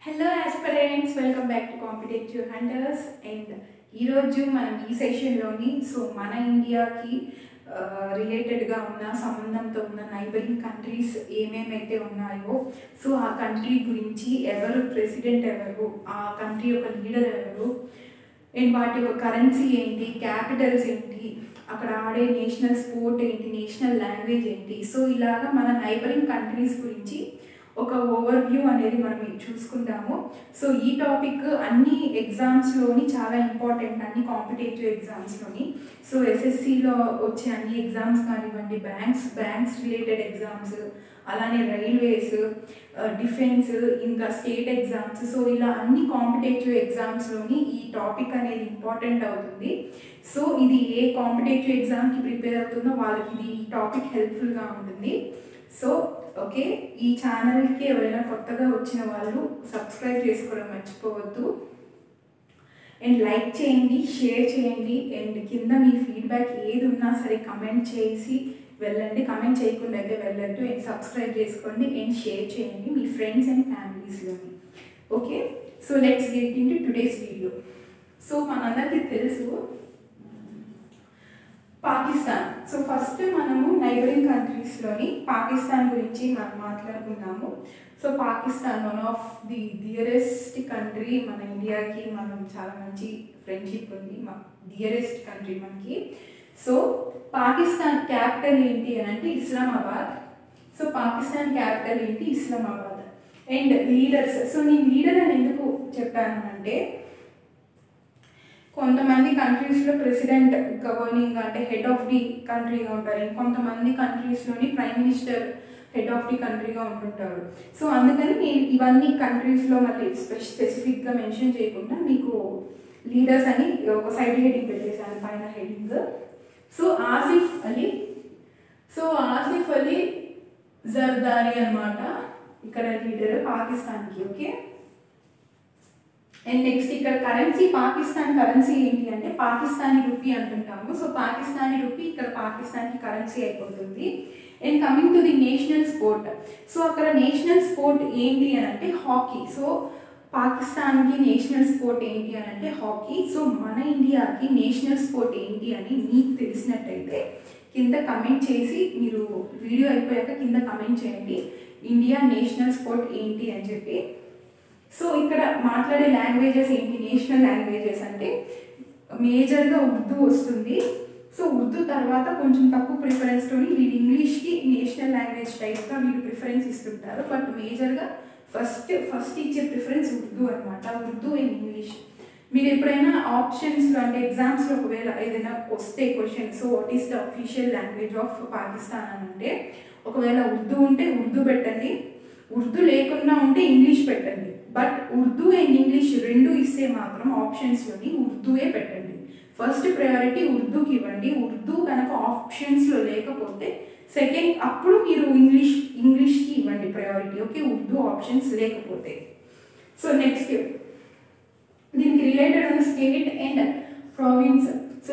Hello aspirants, welcome back to competitive hunters. And ఈరోజు మనం ఈ సెషన్లోని మన ఇండియాకి రిలేటెడ్గా ఉన్న సంబంధంతో ఉన్న నైబరింగ్ కంట్రీస్ ఏమేమైతే ఉన్నాయో ఆ కంట్రీ గురించి ఎవరు ప్రెసిడెంట్ ఎవరు, ఆ కంట్రీ యొక్క లీడర్ ఎవరు, అండ్ వాటి యొక్క కరెన్సీ ఏంటి, క్యాపిటల్స్ ఏంటి, అక్కడ ఆడే నేషనల్ స్పోర్ట్ ఏంటి, నేషనల్ లాంగ్వేజ్ ఏంటి, ఇలాగా మన నైబరింగ్ కంట్రీస్ గురించి ఒక ఓవర్ వ్యూ అనేది మనం చూసుకుంటాము. ఈ టాపిక్ అన్ని ఎగ్జామ్స్లోని చాలా ఇంపార్టెంట్, అన్ని కాంపిటేటివ్ ఎగ్జామ్స్లోని. ఎస్ఎస్సిలో వచ్చే అన్ని ఎగ్జామ్స్ కానివ్వండి, బ్యాంక్స్ రిలేటెడ్ ఎగ్జామ్స్, అలానే రైల్వేస్, డిఫెన్స్, ఇంకా స్టేట్ ఎగ్జామ్స్, ఇలా అన్ని కాంపిటేటివ్ ఎగ్జామ్స్లోని ఈ టాపిక్ అనేది ఇంపార్టెంట్ అవుతుంది. ఇది ఏ కాంపిటేటివ్ ఎగ్జామ్కి ప్రిపేర్ అవుతుందో వాళ్ళకి ఇది ఈ టాపిక్ హెల్ప్ఫుల్గా ఉంటుంది. ఓకే, ఈ ఛానల్కి ఎవరైనా కొత్తగా వచ్చిన వాళ్ళు సబ్స్క్రైబ్ చేసుకోవడం మర్చిపోవద్దు. అండ్ లైక్ చేయండి, షేర్ చేయండి, అండ్ కింద మీ ఫీడ్బ్యాక్ ఏది ఉన్నా సరే కమెంట్ చేసి వెళ్ళండి. కమెంట్ చేయకుండా అయితే వెళ్ళద్దు. అండ్ సబ్స్క్రైబ్ చేసుకోండి అండ్ షేర్ చేయండి మీ ఫ్రెండ్స్ అండ్ ఫ్యామిలీస్లోని. Okay, let's get in to today's video. మనందరికీ తెలుసు పాకిస్తాన్. ఫస్ట్ మనము నైబరింగ్ కంట్రీస్లోని పాకిస్తాన్ గురించి మనం మాట్లాడుకున్నాము. Pakistan one of the dearest country. మన ఇండియాకి మనం చాలా మంచి ఫ్రెండ్షిప్ ఉంది, డియరెస్ట్ కంట్రీ మనకి. పాకిస్తాన్ క్యాపిటల్ ఏంటి అని అంటే ఇస్లామాబాద్. పాకిస్తాన్ క్యాపిటల్ ఏంటి ఇస్లామాబాద్. అండ్ లీడర్స్, నేను లీడర్ అని ఎందుకు చెప్పాను అంటే కొంతమంది కంట్రీస్లో ప్రెసిడెంట్ గవర్నింగ్ అంటే హెడ్ ఆఫ్ ది కంట్రీగా ఉంటారు, ఇంకొంతమంది కంట్రీస్లోని prime minister head of the కంట్రీగా ఉంటుంటారు. అందుకని నేను ఇవన్నీ కంట్రీస్లో మళ్ళీ స్పెసిఫిక్గా మెన్షన్ చేయకుండా మీకు లీడర్స్ అని ఒక సైడ్ హెడింగ్ పెట్టేశాను, పైన హెడింగ్. ఆసిఫ్ అలీ జర్దారీ అనమాట ఇక్కడ లీడర్ పాకిస్తాన్కి. ఓకే, అండ్ నెక్స్ట్ ఇక్కడ కరెన్సీ, పాకిస్తాన్ కరెన్సీ ఏంటి అంటే పాకిస్తానీ రూపీ అంటుంటాము. పాకిస్తానీ రూపీ ఇక్కడ పాకిస్తాన్కి కరెన్సీ అయిపోతుంది. And coming to the national sport, అక్కడ నేషనల్ స్పోర్ట్ ఏంటి అని అంటే హాకీ. పాకిస్తాన్కి నేషనల్ స్పోర్ట్ ఏంటి అని అంటే హాకీ. మన ఇండియాకి నేషనల్ స్పోర్ట్ ఏంటి అని మీకు తెలిసినట్టయితే కింద కమెంట్ చేసి, మీరు వీడియో అయిపోయాక కింద కమెంట్ చేయండి ఇండియా నేషనల్ స్పోర్ట్ ఏంటి అని చెప్పి. ఇక్కడ మాట్లాడే లాంగ్వేజెస్ ఏంటి, నేషనల్ లాంగ్వేజెస్ అంటే మేజర్గా ఉర్దూ వస్తుంది. ఉర్దూ తర్వాత కొంచెం తక్కువ ప్రిఫరెన్స్తోని వీళ్ళు ఇంగ్లీష్కి నేషనల్ లాంగ్వేజ్ టైప్గా వీళ్ళు ప్రిఫరెన్స్ ఇస్తుంటారు. బట్ మేజర్గా ఫస్ట్ ఇచ్చే ప్రిఫరెన్స్ ఉర్దూ అనమాట. Urdu and English. మీరు ఎప్పుడైనా ఆప్షన్స్లో అంటే ఎగ్జామ్స్లో ఒకవేళ ఏదైనా వస్తే question, what is the official language of Pakistan అని అంటే ఒకవేళ ఉర్దూ ఉంటే ఉర్దూ పెట్టండి, ఉర్దూ లేకుండా ఉంటే ఇంగ్లీష్ పెట్టండి. బట్ ఉర్దూ అండ్ ఇంగ్లీష్ రెండు ఇస్తే మాత్రం ఆప్షన్స్లోని ఉర్దూయే పెట్టండి. ఫస్ట్ ప్రయారిటీ ఉర్దూకి ఇవ్వండి. ఉర్దూ కనుక ఆప్షన్స్లో లేకపోతే సెకండ్ అప్పుడు మీరు ఇంగ్లీష్కి ఇవ్వండి ప్రయారిటీ. ఓకే, ఉర్దూ ఆప్షన్స్ లేకపోతే. నెక్స్ట్ దీనికి రిలేటెడ్ ఉన్న state and province.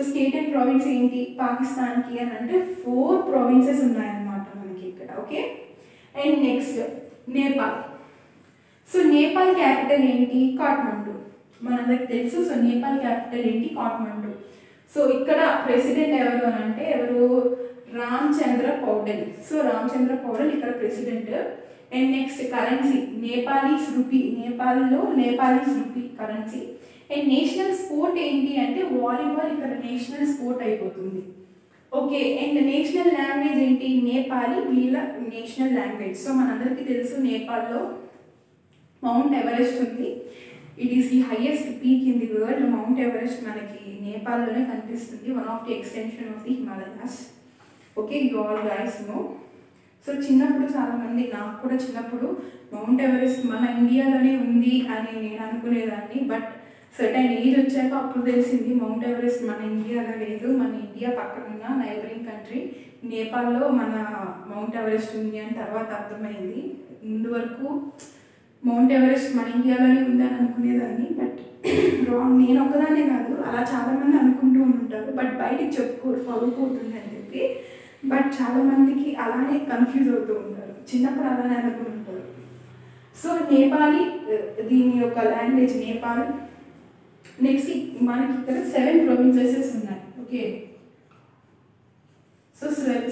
State and province ఏంటి పాకిస్తాన్కి అని అంటే 4 ప్రావిన్సెస్ ఉన్నాయన్నమాట మనకి ఇక్కడ. Okay, and next Nepal. Nepal capital ఏంటి కాఠ్మండు. మనందరికి తెలుసు. నేపాల్ క్యాపిటల్ ఏంటి కాఠ్మండు. ఇక్కడ ప్రెసిడెంట్ ఎవరు అని అంటే రామచంద్ర పౌడెల్. రామచంద్ర పౌడెల్ ఇక్కడ president. And next currency Nepalese rupee. నేపాల్లో Nepalese rupee currency. And national sport ఏంటి అంటే వాలీబాల్ ఇక్కడ నేషనల్ స్పోర్ట్ అయిపోతుంది. ఓకే, అండ్ నేషనల్ లాంగ్వేజ్ ఏంటి నేపాలీ, వీళ్ళ నేషనల్ లాంగ్వేజ్. మనందరికీ తెలుసు నేపాల్లో మౌంట్ ఎవరెస్ట్ ఉంది. It is the highest peak in the world. Mount Everest మనకి నేపాల్లోనే కనిపిస్తుంది, one of the extension of the Himalayas. Okay, you all guys know. చిన్నప్పుడు చాలామంది, నాకు కూడా చిన్నప్పుడు మౌంట్ ఎవరెస్ట్ మన ఇండియాలోనే ఉంది అని నేను అనుకునేదాన్ని. బట్ సర్టైన్ ఏజ్ వచ్చాక అప్పుడు తెలిసింది మౌంట్ ఎవరెస్ట్ మన ఇండియాలో లేదు, మన ఇండియా పక్కనున్న నైబరింగ్ కంట్రీ నేపాల్లో మన మౌంట్ ఎవరెస్ట్ ఉంది అని తర్వాత అర్థమైంది. ముందు వరకు మౌంట్ ఎవరెస్ట్ మన ఇండియాలోనే ఉందని అనుకునేదాన్ని. But wrong. నేను ఒక్కదాన్నే కాదు, అలా చాలామంది అనుకుంటూ ఉంటారు. బట్ బయటికి పలుకుతుంది అని చెప్పి. బట్ చాలామందికి అలానే కన్ఫ్యూజ్ అవుతూ ఉంటారు, చిన్నప్పుడు అలానే అనుకుంటుంటారు. సో నేపాలీ దీని యొక్క లాంగ్వేజ్ నేపాల్. నెక్స్ట్ మనకి ఇక్కడ 7 provinces ఉన్నాయి. Okay, so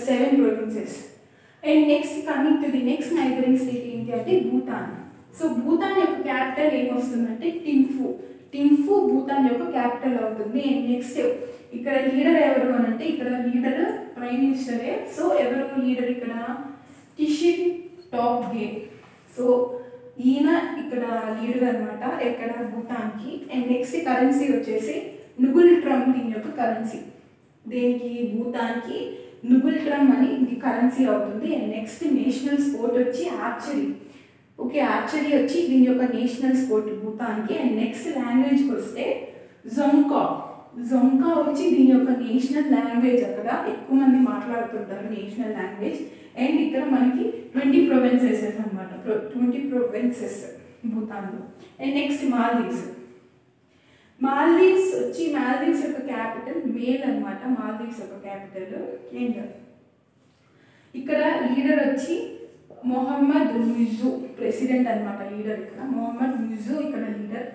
7 provinces. And next coming to the next neighbouring state ఏంటి అంటే భూటాన్. సో భూటాన్ యొక్క క్యాపిటల్ ఏమొస్తుందంటే టింఫు. టింఫు భూటాన్ యొక్క క్యాపిటల్ అవుతుంది. అండ్ నెక్స్ట్ ఇక్కడ లీడర్ ఎవరు అని అంటే ఇక్కడ లీడర్ ప్రైమ్ మినిస్టరే. సో ఎవరు లీడర్ ఇక్కడ టిషిన్ టాబ్గే. సో ఈయన ఇక్కడ లీడర్ అనమాట ఇక్కడ భూటాన్కి. అండ్ నెక్స్ట్ కరెన్సీ వచ్చేసి నుగుల్ ట్రమ్ దీని యొక్క కరెన్సీ. దేనికి భూటాన్కి నుగుల్ ట్రమ్ అని ఇది కరెన్సీ అవుతుంది. అండ్ నెక్స్ట్ నేషనల్ స్పోర్ట్ వచ్చి ఆర్చరీ. ఓకే, ఆర్చరీ వచ్చి దీని యొక్క నేషనల్ స్పోర్ట్ భూటాన్కి. అండ్ నెక్స్ట్ లాంగ్వేజ్కి వస్తే జొంకా. జొంకా వచ్చి దీని యొక్క నేషనల్ లాంగ్వేజ్, అక్కడ ఎక్కువ మంది మాట్లాడుతుంటారు నేషనల్ లాంగ్వేజ్. అండ్ ఇక్కడ మనకి 20 provinces అనమాట, 20 provinces భూటాన్లో. And next Maldives. మాల్దీవ్స్ వచ్చి మాల్దీవ్స్ యొక్క క్యాపిటల్ మేల్ అనమాట, మాల్దీవ్స్ యొక్క క్యాపిటల్. అండ్ ఇక్కడ లీడర్ వచ్చి మొహమ్మద్ ముయిజు, ప్రెసిడెంట్ అనమాట లీడర్ ఇక్కడ. మొహమ్మద్ ముయిజు ఇక్కడ లీడర్.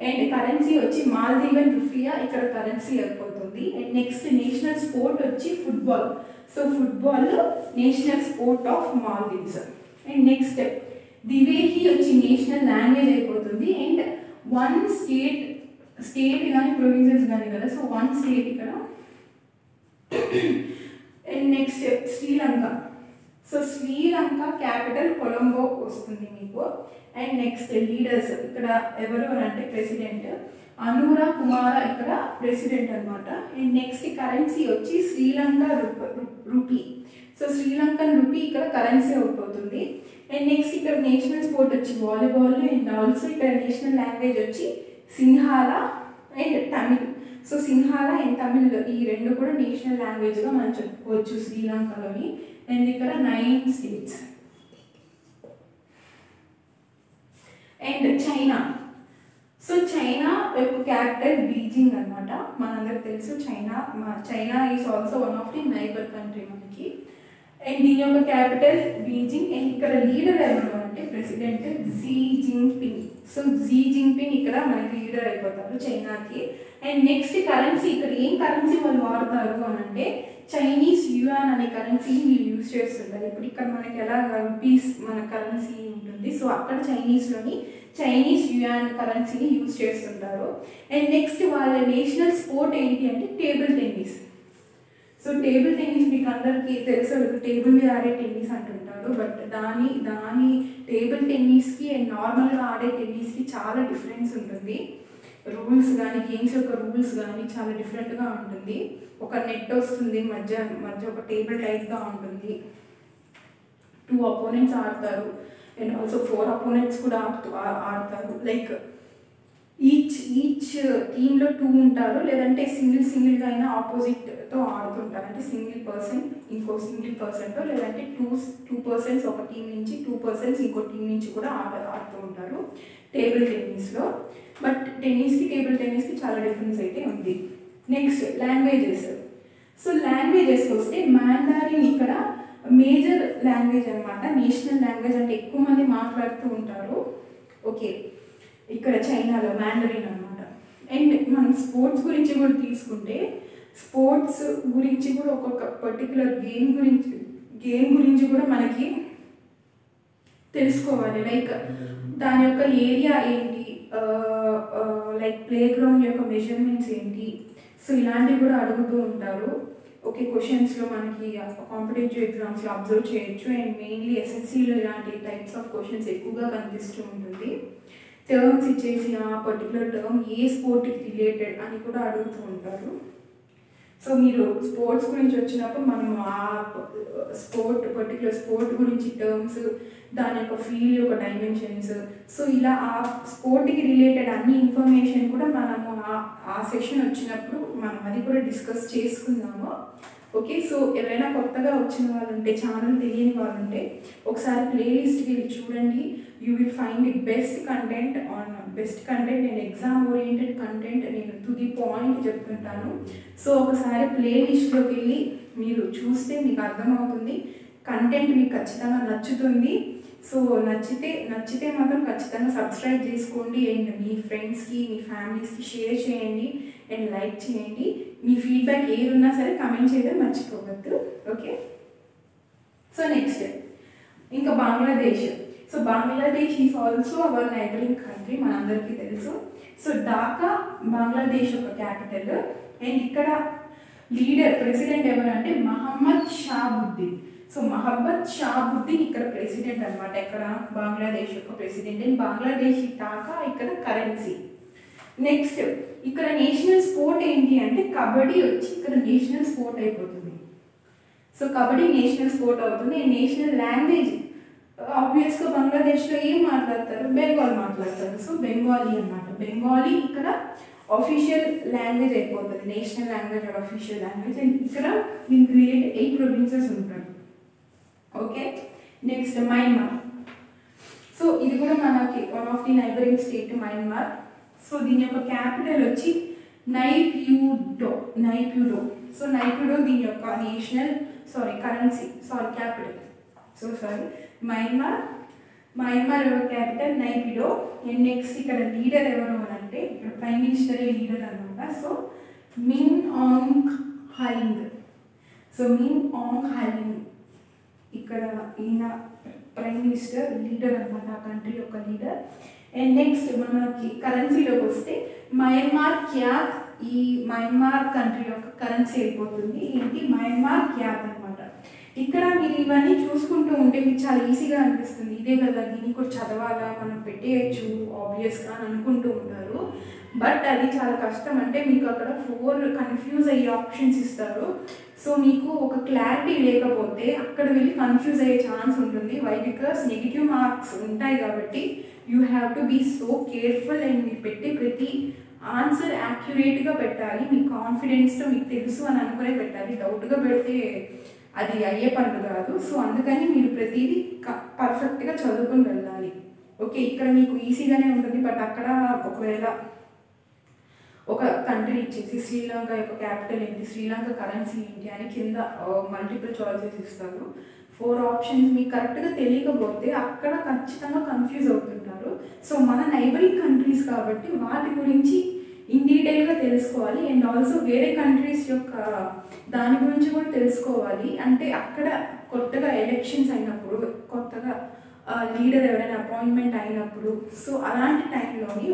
అండ్ కరెన్సీ వచ్చి మాల్దీవన్ రూపియా ఇక్కడ కరెన్సీ అయిపోతుంది. అండ్ నెక్స్ట్ నేషనల్ స్పోర్ట్ వచ్చి football. So football national sport of Maldives. And next Dhivehi వచ్చి నేషనల్ లాంగ్వేజ్ అయిపోతుంది. అండ్ 1 స్టేట్ కానీ ప్రొవిన్సెస్ కానీ కదా, సో 1 స్టేట్ ఇక్కడ. And next Sri Lanka. So Sri Lanka capital Colombo వస్తుంది మీకు. అండ్ నెక్స్ట్ లీడర్స్ ఇక్కడ ఎవరు అని అంటే ప్రెసిడెంట్ అనురా కుమార ఇక్కడ ప్రెసిడెంట్ అనమాట. అండ్ నెక్స్ట్ కరెన్సీ వచ్చి Sri Lanka rupee. So Sri Lankan rupee ఇక్కడ కరెన్సీ అయిపోతుంది. అండ్ నెక్స్ట్ ఇక్కడ నేషనల్ స్పోర్ట్ వచ్చి వాలీబాల్. అండ్ ఆల్సో ఇక్కడ నేషనల్ లాంగ్వేజ్ వచ్చి సింహాల అండ్ తమిళ్. సో సింహాల అండ్ తమిళ్ ఈ 2 కూడా నేషనల్ లాంగ్వేజ్గా మనం చెప్పుకోవచ్చు శ్రీలంకలోని. అండ్ ఇక్కడ 9 states. And China. So China యొక్క క్యాపిటల్ బీజింగ్ అనమాట. మనందరికి తెలుసు China is also one of the neighbour country మనకి. అండ్ దీని యొక్క క్యాపిటల్ బీజింగ్. అండ్ ఇక్కడ లీడర్ ఎవరు అంటే president Xi Jinping. So Xi Jinping ఇక్కడ మనకి లీడర్ అయిపోతారు చైనాకి. అండ్ నెక్స్ట్ కరెన్సీ, ఇక్కడ ఏం కరెన్సీ వాళ్ళు వాడతారు అని అంటే చైనీస్ యువాన్ అనే కరెన్సీ వీళ్ళు యూజ్ చేస్తుంటారు. ఇప్పుడు ఇక్కడ మనకి ఎలా రూపీస్ మన కరెన్సీ ఉంటుంది, సో అక్కడ చైనీస్లోని చైనీస్ యువాన్ కరెన్సీని యూజ్ చేస్తుంటారు. అండ్ నెక్స్ట్ వాళ్ళ నేషనల్ స్పోర్ట్ ఏంటి అంటే table tennis. So table tennis మీకు అందరికీ తెలుసు, టేబుల్ మీద ఆడే టెన్నిస్ అంటుంటారు. బట్ దాని టేబుల్ టెన్నిస్కి అండ్ నార్మల్గా ఆడే టెన్నిస్కి చాలా డిఫరెన్స్ ఉంటుంది. రూల్స్ కానీ గేమ్స్ యొక్క రూల్స్ కానీ చాలా డిఫరెంట్గా ఉంటుంది. ఒక నెట్ వస్తుంది మధ్య ఒక టేబుల్ టైప్గా ఉంటుంది. 2 opponents ఆడతారు. అండ్ ఆల్సో 4 opponents కూడా ఆడతారు. లైక్ ఈచ్ టీంలో 2 ఉంటారు, లేదంటే సింగిల్గా అయినా ఆపోజిట్తో ఆడుతుంటారు. అంటే సింగిల్ పర్సన్ ఇంకో సింగిల్ పర్సన్తో, లేదంటే 2 persons ఒక టీం నుంచి 2 persons ఇంకో టీం నుంచి కూడా ఆడుతూ ఉంటారు టేబుల్ టెన్నిస్లో. బట్ టెన్నిస్కి టేబుల్ టెన్నిస్కి చాలా డిఫరెన్స్ అయితే ఉంది. Next languages. సో లాంగ్వేజెస్ వస్తే మాండరిన్ ఇక్కడ మేజర్ లాంగ్వేజ్ అనమాట, నేషనల్ లాంగ్వేజ్ అంటే ఎక్కువ మంది మాట్లాడుతూ ఉంటారు. ఓకే, ఇక్కడ చైనాలో మాండరిన్ అనమాట. అండ్ మనం స్పోర్ట్స్ గురించి కూడా తీసుకుంటే స్పోర్ట్స్ గురించి కూడా ఒక్కొక్క పర్టికులర్ గేమ్ గురించి కూడా మనకి తెలుసుకోవాలి. లైక్ దాని యొక్క ఏరియా ఏంటి, లైక్ ప్లే గ్రౌండ్ యొక్క మెజర్మెంట్స్ ఏంటి, సో ఇలాంటివి కూడా అడుగుతూ ఉంటారు. ఓకే, క్వశ్చన్స్లో మనకి కాంపిటేటివ్ ఎగ్జామ్స్లో అబ్జర్వ్ చేయొచ్చు. అండ్ మెయిన్లీ ఎస్ఎస్సీలో ఇలాంటి టైప్స్ ఆఫ్ క్వశ్చన్స్ ఎక్కువగా కనిపిస్తూ ఉంటుంది. టర్మ్స్ ఇచ్చేసి ఆ పర్టికులర్ టర్మ్ ఏ స్పోర్ట్కి రిలేటెడ్ అని కూడా అడుగుతూ ఉంటారు. సో మీరు స్పోర్ట్స్ గురించి వచ్చినప్పుడు మనం ఆ పర్టికులర్ స్పోర్ట్ గురించి టర్మ్స్, దాని యొక్క ఫీల్డ్ యొక్క డైమెన్షన్స్, సో ఇలా ఆ స్పోర్ట్కి రిలేటెడ్ అన్ని ఇన్ఫర్మేషన్ కూడా మనము ఆ సెషన్ వచ్చినప్పుడు మనం అది కూడా డిస్కస్ చేసుకుందాము. ఓకే, సో ఎవరైనా కొత్తగా వచ్చిన వాళ్ళు ఉంటే, ఛానల్ తెలియని వాళ్ళు ఉంటే ఒకసారి ప్లేలిస్ట్కి వెళ్ళి చూడండి. You will find the best content and exam oriented content. నేను టు ది పాయింట్ చెప్తుంటాను. సో ఒకసారి ప్లేలిస్ట్లోకి వెళ్ళి మీరు చూస్తే మీకు అర్థమవుతుంది, కంటెంట్ మీకు ఖచ్చితంగా నచ్చుతుంది. సో నచ్చితే మాత్రం ఖచ్చితంగా సబ్స్క్రైబ్ చేసుకోండి అండ్ మీ ఫ్రెండ్స్కి మీ ఫ్యామిలీస్కి షేర్ చేయండి అండ్ లైక్ చేయండి. మీ ఫీడ్బ్యాక్ ఏది ఉన్నా సరే కమెంట్ చేయడం మర్చిపోవద్దు. ఓకే, సో నెక్స్ట్ ఇంకా Bangladesh. So Bangladesh is also our neighbouring country, మనందరికీ తెలుసు. సో ఢాకా బంగ్లాదేశ్ ఒక క్యాపిటల్ అండ్ ఇక్కడ లీడర్ ప్రెసిడెంట్ ఎవరంటే మహమ్మద్ షాబుద్దీన్. సో మహమ్మద్ షాబుద్దీన్ ఇక్కడ ప్రెసిడెంట్ అనమాట, ఇక్కడ బంగ్లాదేశ్ యొక్క ప్రెసిడెంట్. అండ్ బంగ్లాదేశ్ ఢాకా ఇక్కడ కరెన్సీ. నెక్స్ట్ ఇక్కడ నేషనల్ స్పోర్ట్ ఏంటి అంటే కబడ్డీ వచ్చి ఇక్కడ నేషనల్ స్పోర్ట్ అయిపోతుంది. సో కబడ్డీ నేషనల్ స్పోర్ట్ అవుతుంది. అండ్ నేషనల్ లాంగ్వేజ్ ఆబ్వియస్గా బంగ్లాదేశ్లో ఏం మాట్లాడతారు, బెంగాల్ మాట్లాడతారు. సో బెంగాలీ అనమాట, బెంగాలీ ఇక్కడ ఆఫీషియల్ లాంగ్వేజ్ అయిపోతుంది, national language or official language. And ఇక్కడ దీనికి రిలేటెడ్ 8 ప్రొవిన్సెస్ ఉంటాయి. Okay, next Myanmar. సో ఇది కూడా మనకి one of the neighbouring state Myanmar. So దీని యొక్క క్యాపిటల్ వచ్చి నైప్యూడో. సో నైప్యూడో దీని యొక్క కరెన్సీ క్యాపిటల్. సో మయన్మార్ యొక్క క్యాపిటల్ నైపిడో. అండ్ నెక్స్ట్ ఇక్కడ లీడర్ ఎవరు అని అంటే ఇక్కడ ప్రైమ్ మినిస్టరే లీడర్ అనమాట. So Min Aung Hlaing. ఇక్కడ ఈయన ప్రైమ్ మినిస్టర్ లీడర్ అనమాట, ఆ కంట్రీ యొక్క లీడర్. అండ్ నెక్స్ట్ మనకి కరెన్సీలోకి వస్తే మయన్మార్ క్యాత్. ఈ మయన్మార్ కంట్రీ యొక్క కరెన్సీ అయిపోతుంది ఏంటి, మయన్మార్ క్యాత్ అనమాట. ఇక్కడ మీరు ఇవన్నీ చూసుకుంటూ ఉంటే మీకు చాలా ఈజీగా అనిపిస్తుంది, ఇదే కదా దీన్ని కూడా చదవాలా మనం పెట్టేయచ్చు ఆబ్వియస్గా అని అనుకుంటూ ఉంటారు. బట్ అది చాలా కష్టం. అంటే మీకు అక్కడ 4 కన్ఫ్యూజ్ అయ్యే ఆప్షన్స్ ఇస్తారు. సో మీకు ఒక క్లారిటీ లేకపోతే అక్కడ వెళ్ళి కన్ఫ్యూజ్ అయ్యే ఛాన్స్ ఉంటుంది. వై? బికాస్ నెగిటివ్ మార్క్స్ ఉంటాయి కాబట్టి you have to be so careful. And మీరు పెట్టే ప్రతి ఆన్సర్ యాక్యురేట్గా పెట్టాలి, మీ కాన్ఫిడెన్స్తో మీకు తెలుసు అని అనుకునే పెట్టాలి. డౌట్గా పెడితే అది అయ్యే పనులు కాదు. సో అందుకని మీరు ప్రతిదీ పర్ఫెక్ట్గా చదువుకొని వెళ్ళాలి. ఓకే, ఇక్కడ మీకు ఈజీగానే ఉంటుంది. బట్ అక్కడ ఒకవేళ ఒక కంట్రీ ఇచ్చేసి శ్రీలంక యొక్క క్యాపిటల్ ఏంటి, శ్రీలంక కరెన్సీ ఏంటి అని కింద మల్టిపుల్ చాయిసెస్ ఇస్తారు. 4 ఆప్షన్స్ మీకు కరెక్ట్గా తెలియకపోతే అక్కడ ఖచ్చితంగా కన్ఫ్యూజ్ అవుతుంటారు. సో మన నైబరింగ్ కంట్రీస్ కాబట్టి వాటి గురించి ఇన్ డీటెయిల్గా తెలుసుకోవాలి. అండ్ ఆల్సో వేరే కంట్రీస్ యొక్క దాని గురించి కూడా తెలుసుకోవాలి. అంటే అక్కడ కొత్తగా ఎలక్షన్స్ అయినప్పుడు, కొత్తగా లీడర్ ఎవరైనా అపాయింట్మెంట్ అయినప్పుడు, సో అలాంటి టైంలోని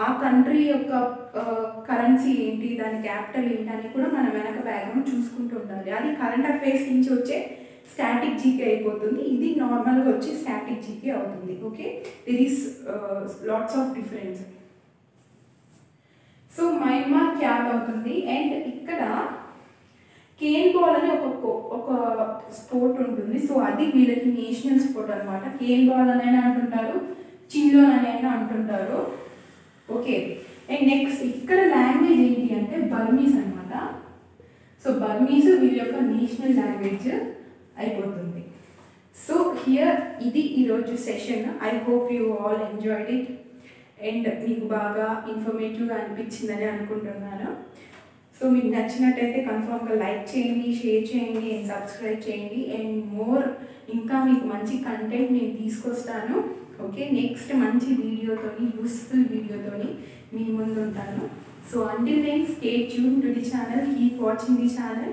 ఆ కంట్రీ యొక్క కరెన్సీ ఏంటి, దాని క్యాపిటల్ ఏంటి అని కూడా మనం వెనక బ్యాక్గ్రౌండ్ చూసుకుంటూ ఉండాలి. అది కరెంట్ అఫైర్స్ నుంచి వచ్చే స్టాటిక్ జీకే అయిపోతుంది, ఇది నార్మల్గా వచ్చే స్టాటిక్ జీకే అవుతుంది. Okay, there is lots of difference. So Myanmar cap అవుతుంది. అండ్ ఇక్కడ కేన్ బాల్ అని ఒక స్పోర్ట్ ఉంటుంది. సో అది వీళ్ళకి నేషనల్ స్పోర్ట్ అనమాట. కేన్ బాల్ అని అయినా అంటుంటారు, చిన్లోన్ అని అయినా అంటుంటారు. ఓకే, అండ్ నెక్స్ట్ ఇక్కడ లాంగ్వేజ్ ఏంటి అంటే బర్మీస్ అనమాట. సో బర్మీస్ వీళ్ళ యొక్క నేషనల్ లాంగ్వేజ్ అయిపోతుంది. సో హియర్ ఇది ఈరోజు session. I hope you all enjoyed it and మీకు బాగా ఇన్ఫర్మేటివ్గా అనిపించిందని అనుకుంటున్నాను. సో మీకు నచ్చినట్టయితే కన్ఫర్మ్గా లైక్ చేయండి, షేర్ చేయండి అండ్ సబ్స్క్రైబ్ చేయండి. అండ్ ఇంకా మీకు మంచి కంటెంట్ నేను తీసుకొస్తాను. ఓకే, నెక్స్ట్ మంచి వీడియోతోని, యూస్ఫుల్ వీడియోతోని మీ ముందు ఉంటాను. So until then, stay tuned to the channel, keep watching the channel.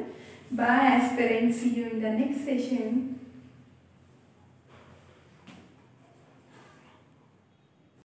Bye aspirants, see you in the next session.